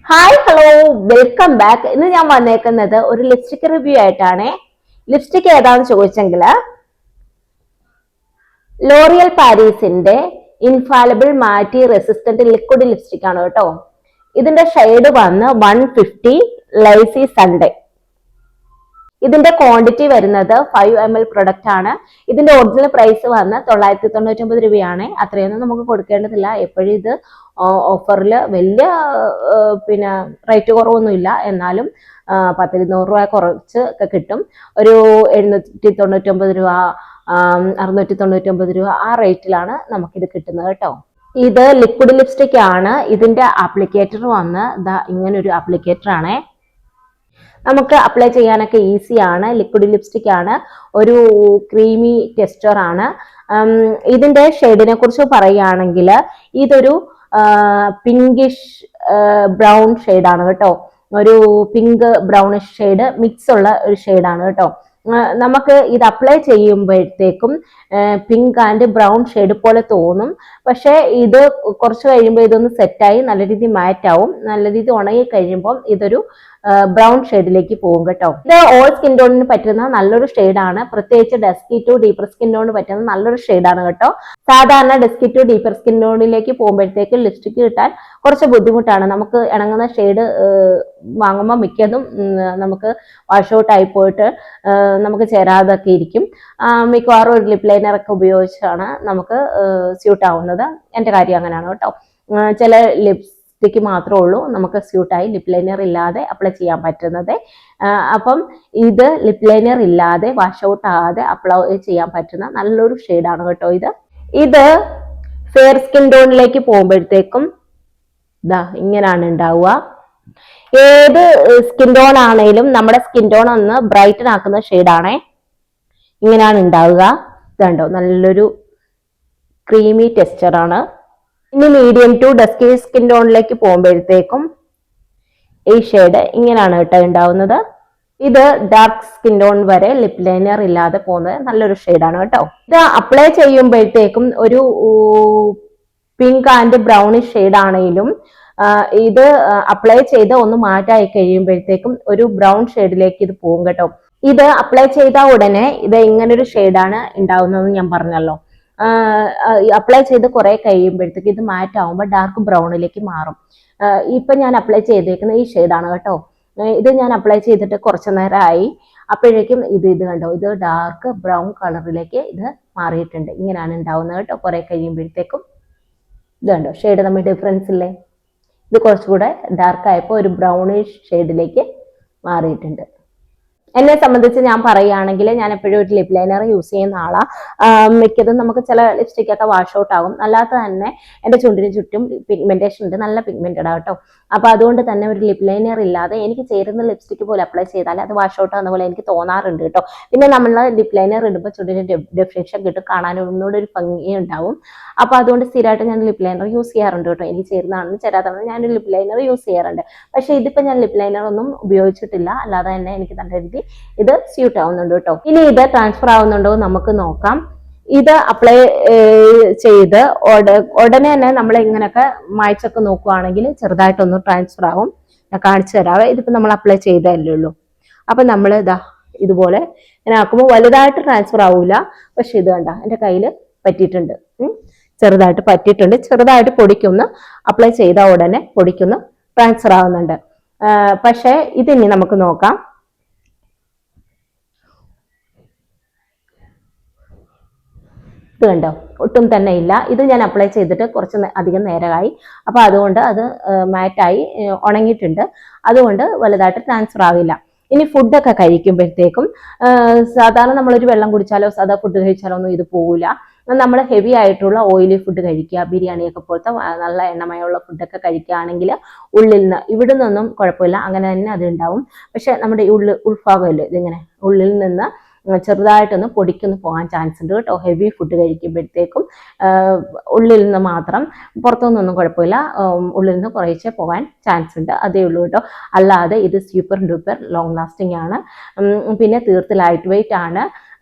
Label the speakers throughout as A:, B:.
A: Hi hello, welcome back. ഇന്ന് ഞാൻ വന്നേക്കുന്നത് ഒരു ലിപ്സ്റ്റിക് റിവ്യൂ ആയിട്ടാണ്. ലിപ്സ്റ്റിക് ഏതാണെന്ന് ചോദിച്ചെങ്കിൽ ലോറിയൽ പാരീസിന്റെ ഇൻഫാലിബിൾ മാറ്റി റെസിസ്റ്റന്റ് ലിക്വിഡ് ലിപ്സ്റ്റിക് ആണ് കേട്ടോ. ഇതിന്റെ ഷെയ്ഡ് വന്ന് 150 ലൈസി സൺഡേ. ഇതിന്റെ ക്വാണ്ടിറ്റി വരുന്നത് 5 ml പ്രൊഡക്റ്റ് ആണ്. ഇതിന്റെ ഒറിജിനൽ പ്രൈസ് വന്ന് 999 രൂപയാണ്. അത്രയൊന്നും നമുക്ക് കൊടുക്കേണ്ടതില്ല. എപ്പോഴും ഇത് ഓഫറിൽ വലിയ പിന്നെ റേറ്റ് കുറവൊന്നുമില്ല. എന്നാലും 10-200 രൂപ കുറച്ച് ഒക്കെ കിട്ടും. ഒരു 799 രൂപ, 699 രൂപ ആ റേറ്റിലാണ് നമുക്കിത് കിട്ടുന്നത് കേട്ടോ. ഇത് ലിക്വിഡ് ലിപ്സ്റ്റിക് ആണ്. ഇതിന്റെ ആപ്ലിക്കേറ്റർ വന്ന് ഇങ്ങനെ ഒരു ആപ്ലിക്കേറ്റർ ആണേ. നമുക്ക് അപ്ലൈ ചെയ്യാനൊക്കെ ഈസിയാണ്. ലിക്വിഡ് ലിപ്സ്റ്റിക് ആണ്. ഒരു ക്രീമി ടെക്സ്ചർ ആണ്. ഇതിന്റെ ഷെയ്ഡിനെ കുറിച്ച് പറയുകയാണെങ്കിൽ ഇതൊരു പിങ്കിഷ് ബ്രൗൺ ഷെയ്ഡാണ് കേട്ടോ. ഒരു പിങ്ക് ബ്രൗണിഷ് ഷെയ്ഡ് മിക്സ് ഉള്ള ഒരു ഷെയ്ഡാണ് കേട്ടോ. നമുക്ക് ഇത് അപ്ലൈ ചെയ്യുമ്പോഴത്തേക്കും പിങ്ക് ആൻഡ് ബ്രൗൺ ഷെയ്ഡ് പോലെ തോന്നും. പക്ഷെ ഇത് കുറച്ച് കഴിയുമ്പോൾ ഇതൊന്ന് സെറ്റായി നല്ല രീതിയിൽ മാറ്റ് ആവും. നല്ല രീതിയിൽ ഉണങ്ങി കഴിയുമ്പോൾ ഇതൊരു ബ്രൗൺ ഷെയ്ഡിലേക്ക് പോകും കേട്ടോ. ഇത് ഓൾ സ്കിൻ ടോണിന് പറ്റുന്ന നല്ലൊരു ഷെയ്ഡാണ്. പ്രത്യേകിച്ച് ഡസ്കി ടു ഡീപ്പർ സ്കിൻ ടോണിന് പറ്റുന്ന നല്ലൊരു ഷെയ്ഡാണ് കേട്ടോ. സാധാരണ ഡസ്കി ടു ഡീപ്പർ സ്കിൻ ടോണിലേക്ക് പോകുമ്പോഴത്തേക്ക് ലിപ്സ്റ്റിക് കിട്ടാൻ കുറച്ച് ബുദ്ധിമുട്ടാണ്. നമുക്ക് ഇണങ്ങുന്ന ഷെയ്ഡ് വാങ്ങുമ്പോൾ മിക്കതും നമുക്ക് വാഷ് ഔട്ട് ആയി പോയിട്ട് നമുക്ക് ചേരാതൊക്കെ ഇരിക്കും. മിക്കവാറും ഒരു ലിപ് ലൈനർ ഒക്കെ ഉപയോഗിച്ചാണ് നമുക്ക് സ്യൂട്ട് ആവുന്നത്. എൻ്റെ കാര്യം അങ്ങനെയാണ് കേട്ടോ. ചില ലിപ്സ്റ്റിക്ക് മാത്രമേ ഉള്ളൂ നമുക്ക് സ്യൂട്ടായി ലിപ് ലൈനർ ഇല്ലാതെ അപ്ലൈ ചെയ്യാൻ പറ്റുന്നത്. അപ്പം ഇത് ലിപ് ലൈനർ ഇല്ലാതെ വാഷ് ഔട്ട് ആകാതെ അപ്ലൈ ചെയ്യാൻ പറ്റുന്ന നല്ലൊരു ഷെയ്ഡാണ് കേട്ടോ. ഇത് ഫെയർ സ്കിൻ ടോണിലേക്ക് പോകുമ്പോഴത്തേക്കും ഇങ്ങനെയാണ് ഉണ്ടാവുക. ഏത് സ്കിൻ ടോൺ ആണെങ്കിലും നമ്മുടെ സ്കിൻ ടോൺ ഒന്ന് ബ്രൈറ്റൻ ആക്കുന്ന ഷെയ്ഡാണേ. ഇങ്ങനെയാണ് ഉണ്ടാവുക. ഇതുണ്ടോ, നല്ലൊരു ക്രീമി ടെക്സ്ചർ ആണ്. ഇനി മീഡിയം ടു ഡസ്കി സ്കിൻ ടോണിലേക്ക് പോകുമ്പോഴത്തേക്കും ഈ ഷെയ്ഡ് ഇങ്ങനെയാണ് കേട്ടോ ഉണ്ടാവുന്നത്. ഇത് ഡാർക്ക് സ്കിൻ ടോൺ വരെ ലിപ് ലൈനർ ഇല്ലാതെ പോകുന്നത് നല്ലൊരു ഷെയ്ഡാണ് കേട്ടോ. ഇത് അപ്ലൈ ചെയ്യുമ്പോഴത്തേക്കും ഒരു പിങ്ക് ആൻഡ് ബ്രൗണിഷ് ഷെയ്ഡ് ആണെങ്കിലും ഇത് അപ്ലൈ ചെയ്ത് ഒന്ന് മാറ്റായി കഴിയുമ്പോഴത്തേക്കും ഒരു ബ്രൗൺ ഷെയ്ഡിലേക്ക് ഇത് പോകും കേട്ടോ. ഇത് അപ്ലൈ ചെയ്ത ഉടനെ ഇത് ഇങ്ങനൊരു ഷെയ്ഡാണ് ഉണ്ടാവുന്നതെന്ന് ഞാൻ പറഞ്ഞല്ലോ. അപ്ലൈ ചെയ്ത് കുറെ കഴിയുമ്പോഴത്തേക്ക് ഇത് മാറ്റ് ആവുമ്പോൾ ഡാർക്ക് ബ്രൗണിലേക്ക് മാറും. ഇപ്പൊ ഞാൻ അപ്ലൈ ചെയ്തേക്കുന്ന ഈ ഷെയ്ഡാണ് കേട്ടോ. ഇത് ഞാൻ അപ്ലൈ ചെയ്തിട്ട് കുറച്ചു നേരമായി. അപ്പോഴേക്കും ഇത് കണ്ടോ, ഇത് ഡാർക്ക് ബ്രൗൺ കളറിലേക്ക് ഇത് മാറിയിട്ടുണ്ട്. ഇങ്ങനെയാണ് ഉണ്ടാവുന്നത് കേട്ടോ. കുറെ കഴിയുമ്പോഴത്തേക്കും ഇത് കണ്ടോ, ഷെയ്ഡ് തമ്മിൽ ഡിഫറൻസ് ഇല്ലേ? ഇത് കുറച്ചുകൂടെ ഡാർക്ക് ആയപ്പോൾ ഒരു ബ്രൗണിഷ് ഷെയ്ഡിലേക്ക് മാറിയിട്ടുണ്ട്. എന്നെ സംബന്ധിച്ച് ഞാൻ പറയുകയാണെങ്കിൽ ഞാൻ എപ്പോഴും ഒരു ലിപ് ലൈനർ യൂസ് ചെയ്യുന്ന ആളാ. മിക്കതും നമുക്ക് ചില ലിപ്സ്റ്റിക് ഒക്കെ വാഷ് ഔട്ട് ആകും. അല്ലാതെ തന്നെ എൻ്റെ ചുണ്ടിന് ചുറ്റും പിഗ്മെന്റേഷൻ ഉണ്ട്, നല്ല പിഗ്മെന്റഡ് ആട്ടോ. അപ്പൊ അതുകൊണ്ട് തന്നെ ഒരു ലിപ് ലൈനർ ഇല്ലാതെ എനിക്ക് ചേരുന്ന ലിപ്സ്റ്റിക് പോലെ അപ്ലൈ ചെയ്താൽ അത് വാഷ് ഔട്ട് ആകുന്ന പോലെ എനിക്ക് തോന്നാറുണ്ട് കേട്ടോ. പിന്നെ നമ്മൾ ലിപ് ലൈനർ ഇടുമ്പോൾ ചുണ്ടിന് ഡെഫിനേഷൻ കിട്ടും, കാണാൻ ഒന്നുകൂടെ ഒരു ഭംഗി ഉണ്ടാവും. അപ്പൊ അതുകൊണ്ട് സ്ഥിരമായിട്ട് ഞാൻ ലിപ് ലൈനർ യൂസ് ചെയ്യാറുണ്ട് കേട്ടോ. എനിക്ക് ചേരുന്നതാണെന്ന് ചേരാത്തതാണെന്ന് ഞാൻ ലിപ് ലൈനർ യൂസ് ചെയ്യാറുണ്ട്. പക്ഷെ ഇതിപ്പോ ഞാൻ ലിപ് ലൈനർ ഒന്നും ഉപയോഗിച്ചിട്ടില്ല. അല്ലാതെ തന്നെ എനിക്ക് നല്ല രീതി ഇത് സ്യൂട്ട് ആവുന്നുണ്ട് കേട്ടോ. ഇനി ഇത് ട്രാൻസ്ഫർ ആവുന്നുണ്ടോ നമുക്ക് നോക്കാം. ഇത് അപ്ലൈ ചെയ്ത് ഉടനെ തന്നെ നമ്മൾ ഇങ്ങനെയൊക്കെ മായ്ച്ചൊക്കെ നോക്കുവാണെങ്കിൽ ചെറുതായിട്ടൊന്ന് ട്രാൻസ്ഫർ ആവും. ഞാൻ കാണിച്ചു തരാവേ. ഇതിപ്പോ നമ്മൾ അപ്ലൈ ചെയ്തല്ലേ ഉള്ളൂ. അപ്പൊ നമ്മൾ ഇതുപോലെ ഇങ്ങനെ ആക്കുമ്പോൾ വലുതായിട്ട് ട്രാൻസ്ഫർ ആവൂല. പക്ഷെ ഇത് കണ്ട എൻ്റെ കയ്യിൽ പറ്റിയിട്ടുണ്ട്, ചെറുതായിട്ട് പറ്റിയിട്ടുണ്ട്. ചെറുതായിട്ട് പൊടിക്കൊന്ന് അപ്ലൈ ചെയ്ത ഉടനെ പൊടിക്കൊന്ന് ട്രാൻസ്ഫർ ആവുന്നുണ്ട്. പക്ഷെ ഇതിനി നമുക്ക് നോക്കാം. ഇത് കണ്ടോ, ഒട്ടും തന്നെ ഇല്ല. ഇത് ഞാൻ അപ്ലൈ ചെയ്തിട്ട് കുറച്ച് അധികം നേരമായി. അപ്പൊ അതുകൊണ്ട് അത് മാറ്റായി ഉണങ്ങിയിട്ടുണ്ട്. അതുകൊണ്ട് വലുതായിട്ട് ട്രാൻസ്ഫർ ആവില്ല. ഇനി ഫുഡൊക്കെ കഴിക്കുമ്പോഴത്തേക്കും സാധാരണ നമ്മളൊരു വെള്ളം കുടിച്ചാലോ സാധാ ഫുഡ് കഴിച്ചാലോ ഒന്നും ഇത് പോകില്ല. നമ്മൾ ഹെവി ആയിട്ടുള്ള ഓയിലി ഫുഡ് കഴിക്കുക, ബിരിയാണിയൊക്കെ പോലത്തെ നല്ല എണ്ണമയമുള്ള ഫുഡൊക്കെ കഴിക്കുകയാണെങ്കിൽ ഉള്ളിൽ നിന്ന് ഇവിടെ നിന്നൊന്നും കുഴപ്പമില്ല, അങ്ങനെ തന്നെ അത് ഉണ്ടാവും. പക്ഷെ നമ്മുടെ ഉൾഭാഗമല്ലേ ഇതിങ്ങനെ ഉള്ളിൽ നിന്ന് ചെറുതായിട്ടൊന്ന് പൊടിക്കൊന്ന് പോകാൻ ചാൻസ് ഉണ്ട് കേട്ടോ. ഹെവി ഫുഡ് കഴിക്കുമ്പോഴത്തേക്കും ഉള്ളിൽ നിന്ന് മാത്രം, പുറത്തുനിന്നൊന്നും കുഴപ്പമില്ല, ഉള്ളിൽ നിന്ന് കുറേശ്ശെ പോകാൻ ചാൻസ് ഉണ്ട്. അതേ ഉള്ളൂ കേട്ടോ. അല്ലാതെ ഇത് സൂപ്പർ ഡൂപ്പർ ലോങ് ലാസ്റ്റിംഗ് ആണ്. പിന്നെ തീർത്ത് ലൈറ്റ് വെയിറ്റ് ആണ്.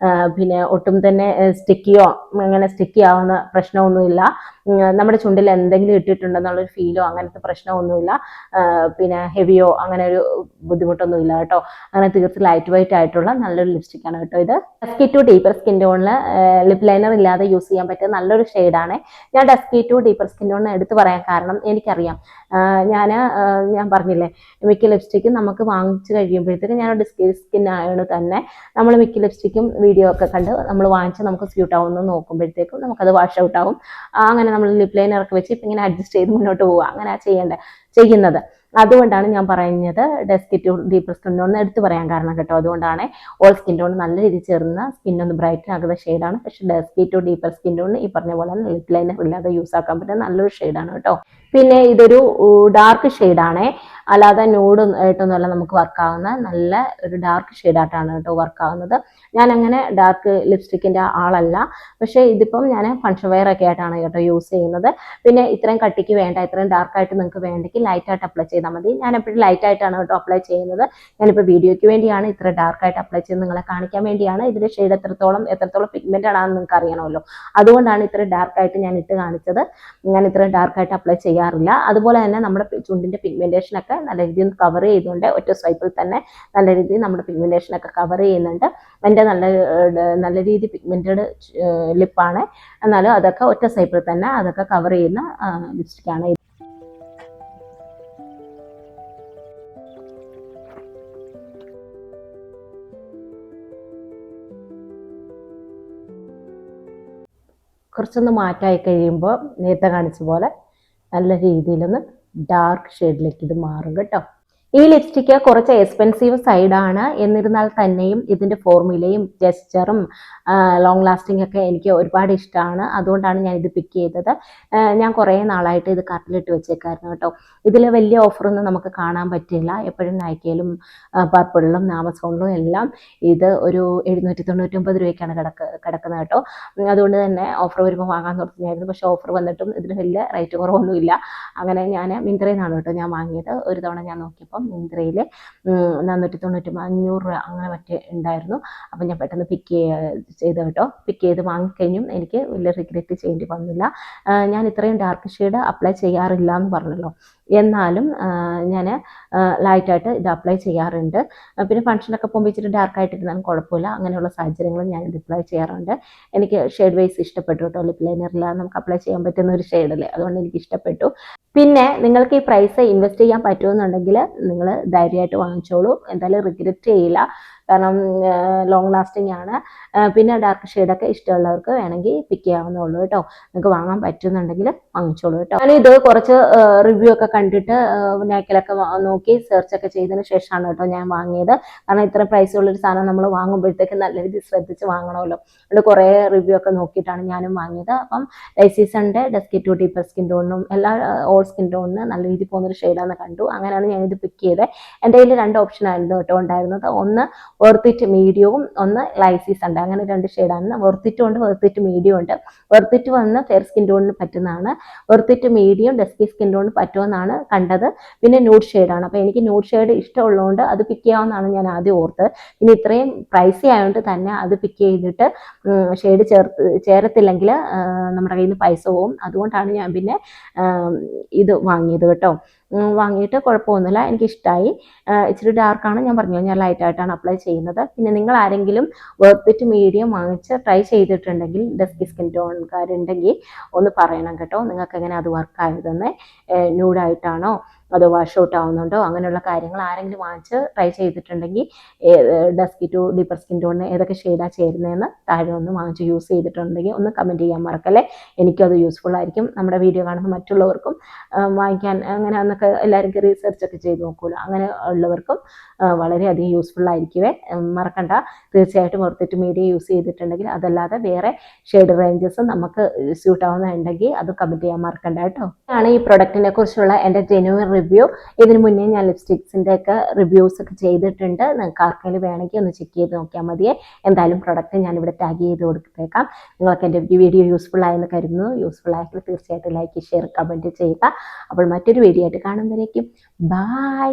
A: പിന്നെ ഒട്ടും തന്നെ സ്റ്റിക്കിയോ അങ്ങനെ സ്റ്റിക്കി ആവുന്ന പ്രശ്നമൊന്നുമില്ല. നമ്മുടെ ചുണ്ടിൽ എന്തെങ്കിലും ഇട്ടിട്ടുണ്ടെന്നുള്ളൊരു ഫീലോ അങ്ങനത്തെ പ്രശ്നമൊന്നുമില്ല. പിന്നെ ഹെവിയോ അങ്ങനെ ഒരു ബുദ്ധിമുട്ടൊന്നും ഇല്ല കേട്ടോ. അങ്ങനെ തീർച്ചയായും ലൈറ്റ് വെയിറ്റ് ആയിട്ടുള്ള നല്ലൊരു ലിപ്സ്റ്റിക് ആണ് കേട്ടോ ഇത്. ഡസ്കി ടു ഡീപ്പർ സ്കിൻ ടോണിൽ ലിപ് ലൈനർ ഇല്ലാതെ യൂസ് ചെയ്യാൻ പറ്റിയ നല്ലൊരു ഷെയ്ഡാണ്. ഞാൻ ഡസ്കി ടു ഡീപ്പർ സ്കിൻ ടോണിന് എടുത്ത് പറയാൻ കാരണം എനിക്കറിയാം, ഞാൻ പറഞ്ഞില്ലേ മിക്ക ലിപ്സ്റ്റിക്കും നമുക്ക് വാങ്ങിച്ചു കഴിയുമ്പോഴത്തേക്ക് ഞാൻ ഡസ്കി സ്കിൻ ആയതുകൊണ്ട് തന്നെ നമ്മൾ മിക്ക ലിപ്സ്റ്റിക്കും വീഡിയോ ഒക്കെ കണ്ട് നമ്മൾ വാങ്ങിച്ച് നമുക്ക് സ്യൂട്ട് ആവുമെന്ന് നോക്കുമ്പോഴത്തേക്കും നമുക്കത് വാഷ് ഔട്ട് ആവും. അങ്ങനെ നമ്മൾ ലിപ് ലൈനർ ഒക്കെ വെച്ച് ഇപ്പം ഇങ്ങനെ അഡ്ജസ്റ്റ് ചെയ്ത് മുന്നോട്ട് പോവുക, അങ്ങനെ ചെയ്യുന്നത്. അതുകൊണ്ടാണ് ഞാൻ പറയുന്നത് dusky to deeper skin tone എടുത്ത് പറയാൻ കാരണം കേട്ടോ. അതുകൊണ്ടാണ് ഓൾ സ്കിൻ ടോൺ നല്ല രീതിയിൽ ചേർന്ന സ്കിൻ ഒന്ന് ബ്രൈറ്റൻ ആകുന്ന ഷെയ്ഡാണ്. പക്ഷേ dusky to deeper skin tone ഈ പറഞ്ഞ പോലെ ലിപ് ലൈനർ ഇല്ലാതെ യൂസ് ആക്കാൻ പറ്റുന്ന നല്ലൊരു ഷെയ്ഡാണ് കേട്ടോ. പിന്നെ ഇതൊരു ഡാർക്ക് ഷെയ്ഡാണ്, അല്ലാതെ ന്യൂഡ് ആയിട്ടൊന്നുമല്ല നമുക്ക് വർക്കാവുന്ന നല്ല ഒരു ഡാർക്ക് ഷെയ്ഡായിട്ടാണ് കേട്ടോ വർക്കാവുന്നത്. ഞാൻ അങ്ങനെ ഡാർക്ക് ലിപ്സ്റ്റിക്കിൻ്റെ ആളല്ല, പക്ഷേ ഇതിപ്പം ഞാൻ ഫങ്ഷൻ വെയർ ഒക്കെ ആയിട്ടാണ് കേട്ടോ യൂസ് ചെയ്യുന്നത്. പിന്നെ ഇത്രയും കട്ടിക്ക് വേണ്ട, ഇത്രയും ഡാർക്കായിട്ട് നിങ്ങൾക്ക് വേണ്ടെങ്കിൽ ലൈറ്റായിട്ട് അപ്ലൈ ചെയ്താൽ മതി. ഞാൻ എപ്പോഴും ലൈറ്റായിട്ടാണ് കേട്ടോ അപ്ലൈ ചെയ്യുന്നത്. ഞാനിപ്പോൾ വീഡിയോയ്ക്ക് വേണ്ടിയാണ് ഇത്ര ഡാർക്കായിട്ട് അപ്ലൈ ചെയ്ത് നിങ്ങളെ കാണിക്കാൻ വേണ്ടിയാണ്. ഇതിൻ്റെ ഷെയ്ഡ് എത്രത്തോളം പിഗ്മെൻറ്റഡ് ആണെന്ന് നിങ്ങൾക്ക് അറിയണമല്ലോ, അതുകൊണ്ടാണ് ഇത്ര ഡാർക്കായിട്ട് ഞാൻ ഇട്ട് കാണിച്ചത്. ഞാൻ ഇത്ര ഡാർക്കായിട്ട് അപ്ലൈ ചെയ്യാറില്ല. അതുപോലെ തന്നെ നമ്മുടെ ചുണ്ടിൻ്റെ പിഗ്മെൻറ്റേഷനൊക്കെ നല്ല രീതിയിൽ കവർ ചെയ്തുകൊണ്ട് ഒറ്റ സ്വൈപ്പിൽ തന്നെ നല്ല രീതിയിൽ നമ്മുടെ പിഗ്മെൻറ്റേഷനൊക്കെ കവർ ചെയ്യുന്നുണ്ട്. എൻ്റെ നല്ല രീതിയിൽ പിഗ്മെൻറ്റഡ് ലിപ്പാണ്, എന്നാലും അതൊക്കെ ഒറ്റ സ്വൈപ്പിൽ തന്നെ അതൊക്കെ കവർ ചെയ്യുന്ന ലിപ്സ്റ്റിക്കാണ്. കുറച്ചൊന്ന് മാറ്റായി കഴിയുമ്പോൾ നേരത്തെ കാണിച്ച പോലെ നല്ല രീതിയിലൊന്ന് ഡാർക്ക് ഷെയ്ഡിലേക്ക് ഇത് മാറും കേട്ടോ. ഈ ലിപ്സ്റ്റിക്ക് കുറച്ച് എക്സ്പെൻസീവ് സൈഡാണ്, എന്നിരുന്നാൽ തന്നെയും ഇതിൻ്റെ ഫോർമുലയും ടെക്സ്ചറും ലോങ് ലാസ്റ്റിംഗ് ഒക്കെ എനിക്ക് ഒരുപാട് ഇഷ്ടമാണ്. അതുകൊണ്ടാണ് ഞാൻ ഇത് പിക്ക് ചെയ്തത്. ഞാൻ കുറേ നാളായിട്ട് ഇത് കാർട്ടിലിട്ട് വെച്ചേക്കായിരുന്നു കേട്ടോ. ഇതിൽ വലിയ ഓഫറൊന്നും നമുക്ക് കാണാൻ പറ്റില്ല. എപ്പോഴും നൈക്കയിലും പർപ്പിളിലും ആമസോണിലും എല്ലാം ഇത് ഒരു 799 രൂപയ്ക്കാണ് കിടക്കുന്നത് കേട്ടോ. അതുകൊണ്ട് തന്നെ ഓഫർ വരുമ്പോൾ വാങ്ങാൻ തുടങ്ങിയായിരുന്നു. പക്ഷേ ഓഫർ വന്നിട്ടും ഇതിന് വലിയ റേറ്റ് കുറവൊന്നുമില്ല. അങ്ങനെ ഞാൻ മിന്ത്രയിൽ നിന്നാണ് കേട്ടോ ഞാൻ വാങ്ങിയത്. ഒരു തവണ ഞാൻ നോക്കിയപ്പം മിന്ത്രയിൽ 495 രൂപ അങ്ങനെ മറ്റേ ഉണ്ടായിരുന്നു. അപ്പം ഞാൻ പെട്ടെന്ന് പിക്ക് ചെയ്ത് കേട്ടോ. പിക്ക് ചെയ്ത് വാങ്ങിക്കഴിഞ്ഞും എനിക്ക് വലിയ റിഗ്രറ്റ് ചെയ്യേണ്ടി വന്നില്ല. ഞാൻ ഇത്രയും ഡാർക്ക് ഷെയ്ഡ് അപ്ലൈ ചെയ്യാറില്ല എന്ന് പറഞ്ഞല്ലോ, എന്നാലും ഞാൻ ലൈറ്റായിട്ട് ഇത് അപ്ലൈ ചെയ്യാറുണ്ട്. പിന്നെ ഫംഗ്ഷനൊക്കെ പോകുമ്പോൾ ഇച്ചിരി ഡാർക്കായിട്ടിരുന്നാലും കുഴപ്പമില്ല. അങ്ങനെയുള്ള സാഹചര്യങ്ങളും ഞാൻ ഇത് അപ്ലൈ ചെയ്യാറുണ്ട്. എനിക്ക് ഷെയ്ഡ് വൈസ് ഇഷ്ടപ്പെട്ടു കേട്ടോ. ലിപ് ലൈനറിലാണ് നമുക്ക് അപ്ലൈ ചെയ്യാൻ പറ്റുന്ന ഒരു ഷെയ്ഡല്ലേ, അതുകൊണ്ട് എനിക്ക് ഇഷ്ടപ്പെട്ടു. പിന്നെ നിങ്ങൾക്ക് ഈ പ്രൈസ് ഇൻവെസ്റ്റ് ചെയ്യാൻ പറ്റുമെന്നുണ്ടെങ്കിൽ നിങ്ങൾ ധൈര്യമായിട്ട് വാങ്ങിച്ചോളൂ, എന്തായാലും റിഗ്രറ്റ് ചെയ്യില്ല. കാരണം ലോങ് ലാസ്റ്റിംഗ് ആണ്. പിന്നെ ഡാർക്ക് ഷെയ്ഡൊക്കെ ഇഷ്ടമുള്ളവർക്ക് വേണമെങ്കിൽ പിക്ക് ചെയ്യാവുന്നുള്ളൂ കേട്ടോ. നിങ്ങൾക്ക് വാങ്ങാൻ പറ്റുന്നുണ്ടെങ്കിൽ വാങ്ങിച്ചോളൂ കേട്ടോ. ഞാനിത് കുറച്ച് റിവ്യൂ ഒക്കെ കണ്ടിട്ട് നൈക്കിലൊക്കെ നോക്കി സെർച്ചൊക്കെ ചെയ്തതിന് ശേഷമാണ് കേട്ടോ ഞാൻ വാങ്ങിയത്. കാരണം ഇത്ര പ്രൈസ് ഉള്ളൊരു സാധനം നമ്മൾ വാങ്ങുമ്പോഴത്തേക്ക് നല്ല രീതിയിൽ ശ്രദ്ധിച്ച് വാങ്ങണമല്ലോ. അതുകൊണ്ട് കുറേ റിവ്യൂ ഒക്കെ നോക്കിയിട്ടാണ് ഞാനും വാങ്ങിയത്. അപ്പം ലൈസീസണിൻ്റെ ഡസ്കി ടു ഡീപ്പർ സ്കിൻ ടോണിനും എല്ലാ ഓൾ സ്കിൻ ടോണിന് നല്ല രീതിയിൽ പോകുന്നൊരു ഷെയ്ഡാണെന്ന് കണ്ടു. അങ്ങനെയാണ് ഞാനിത് പിക്ക് ചെയ്തത്. എൻ്റെ കയ്യിൽ 2 ഓപ്ഷൻ ആയിരുന്നു കേട്ടോ ഉണ്ടായിരുന്നത്. ഒന്ന് വെർത്തിറ്റ് മീഡിയവും ഒന്ന് ലൈസീസ് ഉണ്ട്. അങ്ങനെ 2 ഷെയ്ഡാണ്. വെർത്തിറ്റും ഉണ്ട്, വെർത്തിറ്റ് മീഡിയം ഉണ്ട്. വെർത്തിറ്റ് വന്ന് ഫെയർ സ്കിൻ ടോണിന് പറ്റുന്നതാണ്. വെർത്തിറ്റ് മീഡിയം ഡസ്കി സ്കിൻ ടോണിന് പറ്റുമെന്നാണ് കണ്ടത്. പിന്നെ ന്യൂഡ് ഷെയ്ഡാണ്. അപ്പോൾ എനിക്ക് ന്യൂഡ് ഷെയ്ഡ് ഇഷ്ടമുള്ളതുകൊണ്ട് അത് പിക്ക് ചെയ്യാമെന്നാണ് ഞാൻ ആദ്യം ഓർത്തത്. പിന്നെ ഇത്രയും പ്രൈസി ആയതുകൊണ്ട് തന്നെ അത് പിക്ക് ചെയ്തിട്ട് ഷെയ്ഡ് ചേരത്തില്ലെങ്കിൽ നമ്മുടെ കയ്യിൽ നിന്ന് പൈസ പോവും. അതുകൊണ്ടാണ് ഞാൻ പിന്നെ ഇത് വാങ്ങിയത് കേട്ടോ. വാങ്ങിയിട്ട് കുഴപ്പമൊന്നുമില്ല, എനിക്കിഷ്ടമായി. ഇച്ചിരി ഡാർക്കാണ്, ഞാൻ പറഞ്ഞു ഞാൻ ലൈറ്റായിട്ടാണ് അപ്ലൈ ചെയ്യുന്നത്. പിന്നെ നിങ്ങൾ ആരെങ്കിലും വെർത്തിറ്റ് മീഡിയം വാങ്ങിച്ച് ട്രൈ ചെയ്തിട്ടുണ്ടെങ്കിൽ ഡസ്കി സ്കിൻ ടോൺകാരുണ്ടെങ്കിൽ ഒന്ന് പറയണം കേട്ടോ. നിങ്ങൾക്ക് എങ്ങനെ അത് വർക്കായതെന്ന്, ന്യൂഡായിട്ടാണോ അതോ വാഷ് ഔട്ട് ആവുന്നുണ്ടോ, അങ്ങനെയുള്ള കാര്യങ്ങൾ ആരെങ്കിലും വാങ്ങിച്ച് ട്രൈ ചെയ്തിട്ടുണ്ടെങ്കിൽ ഡസ്കി ടു ഡീപ്പർ സ്കിൻ ടോണിന് ഏതൊക്കെ ഷെയ്ഡാണ് ചേരുന്നതെന്ന് താഴെ ഒന്ന് വാങ്ങിച്ച് യൂസ് ചെയ്തിട്ടുണ്ടെങ്കിൽ ഒന്ന് കമൻറ്റ് ചെയ്യാൻ മറക്കല്ലേ. എനിക്കത് യൂസ്ഫുൾ ആയിരിക്കും. നമ്മുടെ വീഡിയോ കാണുന്ന മറ്റുള്ളവർക്കും വാങ്ങിക്കാൻ അങ്ങനെ അന്നൊക്കെ എല്ലാവരും റിസർച്ചൊക്കെ ചെയ്ത് നോക്കുമല്ലോ, അങ്ങനെ ഉള്ളവർക്കും വളരെയധികം യൂസ്ഫുൾ ആയിരിക്കുമേ. മറക്കണ്ട, തീർച്ചയായിട്ടും വെർത്തിറ്റ് മീഡിയം യൂസ് ചെയ്തിട്ടുണ്ടെങ്കിൽ അതല്ലാതെ വേറെ ഷെയ്ഡ് റേഞ്ചസ് നമുക്ക് സ്യൂട്ട് ആവുന്നുണ്ടെങ്കിൽ അത് കമൻറ്റ് ചെയ്യാൻ മറക്കണ്ട കേട്ടോ. ആണ് ഈ പ്രൊഡക്റ്റിനെ കുറിച്ചുള്ള എൻ്റെ ജെന്യുവൻ റിവ്യൂ. ഇതിന് മുന്നേ ഞാൻ ലിപ്സ്റ്റിക്സിൻ്റെ ഒക്കെ റിവ്യൂസ് ഒക്കെ ചെയ്തിട്ടുണ്ട്. നിങ്ങൾക്ക് ആർക്കെങ്കിലും വേണമെങ്കിൽ ഒന്ന് ചെക്ക് ചെയ്ത് നോക്കിയാൽ മതിയേ. എന്തായാലും പ്രൊഡക്റ്റ് ഞാനിവിടെ ടാഗ് ചെയ്ത് കൊടുത്തേക്കാം. നിങ്ങൾക്ക് എൻ്റെ വീഡിയോ യൂസ്ഫുൾ ആയെന്ന് കരുതുന്നു. യൂസ്ഫുൾ ആയെങ്കിൽ തീർച്ചയായിട്ടും ലൈക്ക്, ഷെയർ, കമൻറ്റ് ചെയ്യുക. അപ്പോൾ മറ്റൊരു വീഡിയോ ആയിട്ട് കാണുമ്പോഴേക്കും ബൈ.